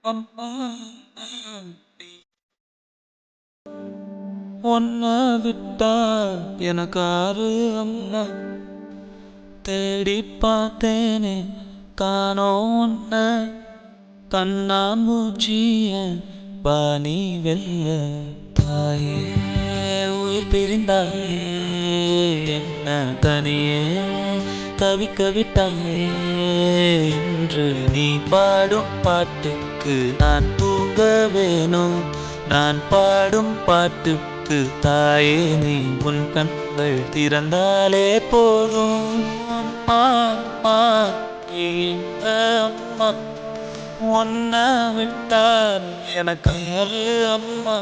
அம்மா ஒன்ன விட்டா எனக்கு ஆறு அம்மா தேடி பார்த்தேனே காணோம் ஒன்ன கண்ணாமூச்சிய பாணி வெல்ல தாயே உயிர் பிரிந்தாயே என்ன தனியே தவிக்க விட்டாயே இன்று நீ பாடும் பாட்டுக்கு நான் தூங்க வேணும் நான் பாடும் பாட்டுக்கு தாயே நீ உன் கண்கள் திறந்தாலே போதும் அம்மா அம்மா இந்த அம்மா ஒன்ன விட்டார் எனக்கு அம்மா